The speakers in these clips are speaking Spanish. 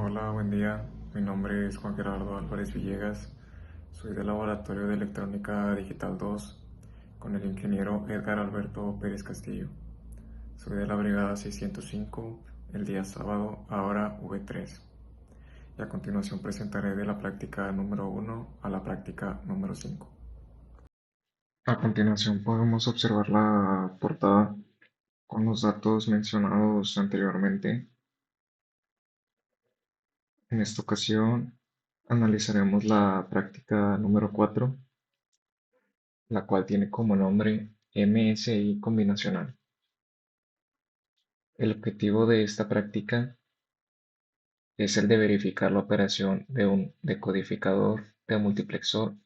Hola, buen día. Mi nombre es Juan Gerardo Álvarez Villegas. Soy del Laboratorio de Electrónica Digital 2 con el ingeniero Edgar Alberto Pérez Castillo. Soy de la Brigada 605, el día sábado, ahora V3. Y a continuación presentaré de la práctica número 1 a la práctica número 5. A continuación podemos observar la portada con los datos mencionados anteriormente. En esta ocasión analizaremos la práctica número 4, la cual tiene como nombre MSI combinacional. El objetivo de esta práctica es el de verificar la operación de un decodificador de multiplexor,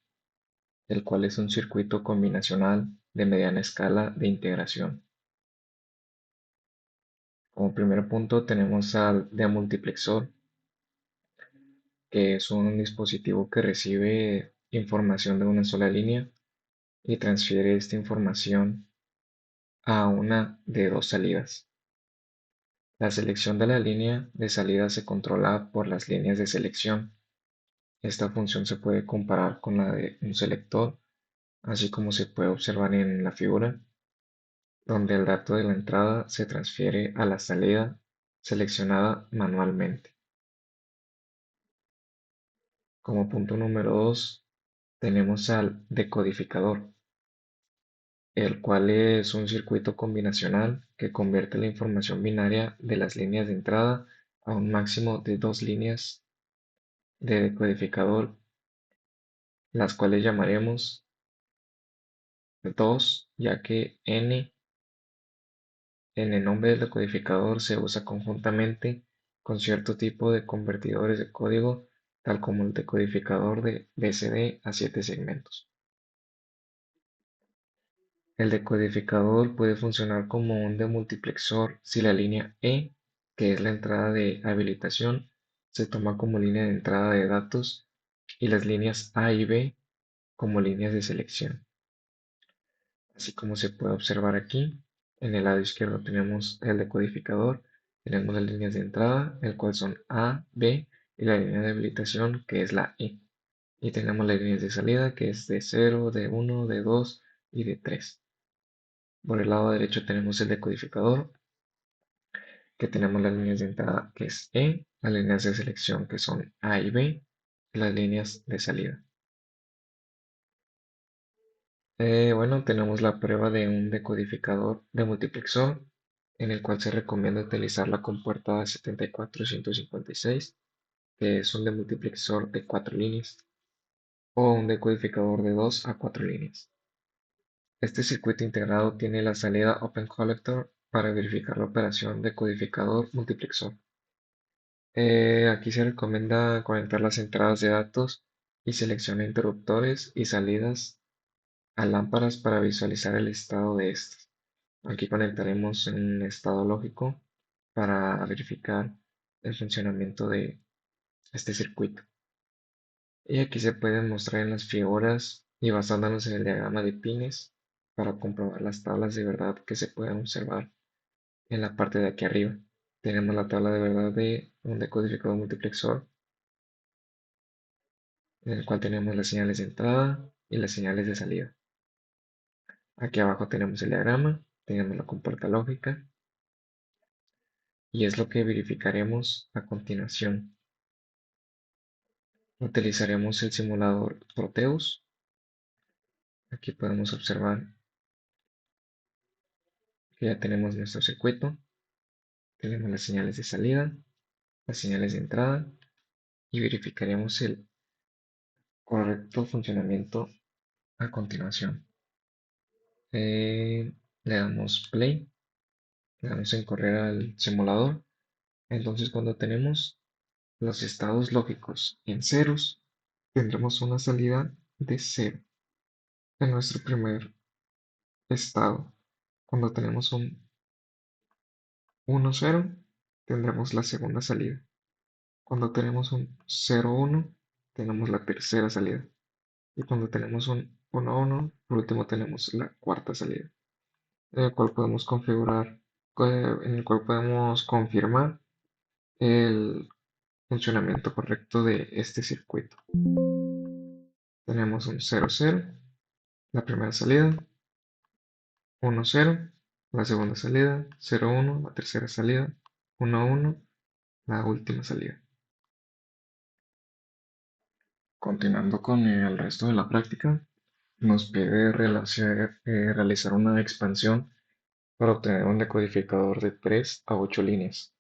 el cual es un circuito combinacional de mediana escala de integración. Como primer punto tenemos al demultiplexor, que es un dispositivo que recibe información de una sola línea y transfiere esta información a una de dos salidas. La selección de la línea de salida se controla por las líneas de selección. Esta función se puede comparar con la de un selector, así como se puede observar en la figura, donde el dato de la entrada se transfiere a la salida seleccionada manualmente. Como punto número 2, tenemos al decodificador, el cual es un circuito combinacional que convierte la información binaria de las líneas de entrada a un máximo de dos líneas de decodificador, las cuales llamaremos 2, ya que n en el nombre del decodificador se usa conjuntamente con cierto tipo de convertidores de código, tal como el decodificador de BCD a 7 segmentos. El decodificador puede funcionar como un demultiplexor si la línea E, que es la entrada de habilitación, se toma como línea de entrada de datos y las líneas A y B como líneas de selección. Así como se puede observar aquí, en el lado izquierdo tenemos el decodificador, tenemos las líneas de entrada, el cual son A, B, y la línea de habilitación, que es la E. Y tenemos las líneas de salida, que es de 0, de 1, de 2 y de 3. Por el lado derecho tenemos el decodificador, que tenemos las líneas de entrada, que es E, las líneas de selección, que son A y B, y las líneas de salida. Bueno, tenemos la prueba de un decodificador de multiplexor, en el cual se recomienda utilizar la compuerta 74156, que es un demultiplexor de 4 líneas, o un decodificador de 2 a 4 líneas. Este circuito integrado tiene la salida Open Collector para verificar la operación decodificador multiplexor. Aquí se recomienda conectar las entradas de datos y selecciona interruptores y salidas a lámparas para visualizar el estado de estas. Aquí conectaremos un estado lógico para verificar el funcionamiento de este circuito. Y aquí se pueden mostrar en las figuras y basándonos en el diagrama de pines para comprobar las tablas de verdad que se pueden observar en la parte de aquí arriba. Tenemos la tabla de verdad de un decodificador multiplexor, en el cual tenemos las señales de entrada y las señales de salida. Aquí abajo tenemos el diagrama, tenemos la compuerta lógica y es lo que verificaremos a continuación. Utilizaremos el simulador Proteus. Aquí podemos observar que ya tenemos nuestro circuito, tenemos las señales de salida, las señales de entrada y verificaremos el correcto funcionamiento a continuación. Le damos play, le damos en correr al simulador. Entonces cuando tenemos los estados lógicos en ceros, tendremos una salida de 0 en nuestro primer estado. Cuando tenemos un 1, 0, tendremos la segunda salida. Cuando tenemos un 0, 1, tenemos la tercera salida. Y cuando tenemos un 1, 1, por último tenemos la cuarta salida, en el cual podemos configurar, en el cual podemos confirmar el funcionamiento correcto de este circuito. Tenemos un 0, 0, la primera salida, 1, 0, la segunda salida, 0, 1, la tercera salida, 1, 1, la última salida. Continuando con el resto de la práctica, nos pide realizar una expansión para obtener un decodificador de 3 a 8 líneas,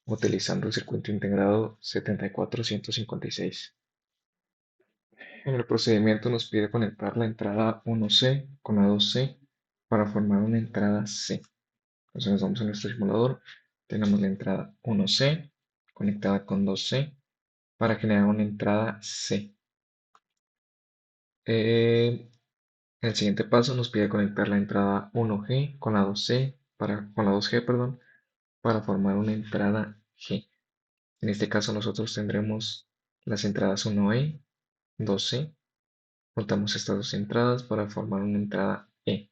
utilizando el circuito integrado 74156. En el procedimiento nos pide conectar la entrada 1C con la 2C para formar una entrada C. Entonces nos vamos a nuestro simulador, tenemos la entrada 1C conectada con 2C para generar una entrada C. El siguiente paso nos pide conectar la entrada 1G con la 2C con la 2G, perdón, para formar una entrada G. En este caso nosotros tendremos las entradas 1E, 2C. Juntamos estas dos entradas para formar una entrada E.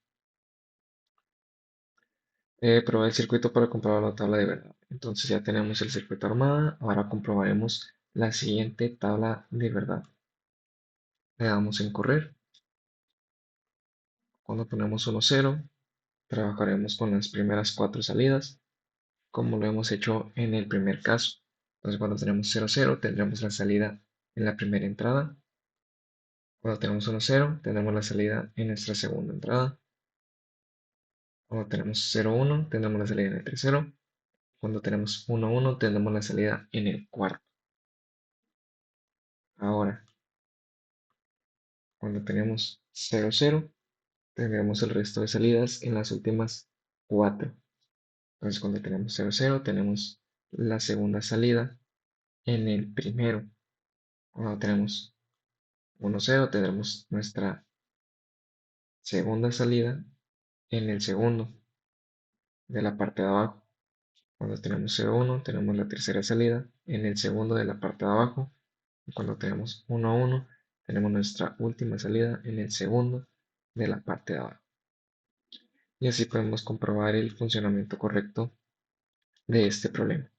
Probar el circuito para comprobar la tabla de verdad. Entonces ya tenemos el circuito armado. Ahora comprobaremos la siguiente tabla de verdad. Le damos en correr. Cuando ponemos 1, 0, trabajaremos con las primeras 4 salidas, como lo hemos hecho en el primer caso. Entonces cuando tenemos 0, 0, tendremos la salida en la primera entrada. Cuando tenemos 1, 0, tendremos la salida en nuestra segunda entrada. Cuando tenemos 0, 1, tendremos la salida en el tercero. Cuando tenemos 1, 1, tendremos la salida en el cuarto. Ahora, cuando tenemos 0, 0, tendremos el resto de salidas en las últimas 4. Entonces, cuando tenemos 0, 0, tenemos la segunda salida en el primero. Cuando tenemos 1, 0, tendremos nuestra segunda salida en el segundo de la parte de abajo. Cuando tenemos 0, 1, tenemos la tercera salida en el segundo de la parte de abajo. Y cuando tenemos 1, 1, tenemos nuestra última salida en el segundo de la parte de abajo. Y así podemos comprobar el funcionamiento correcto de este problema.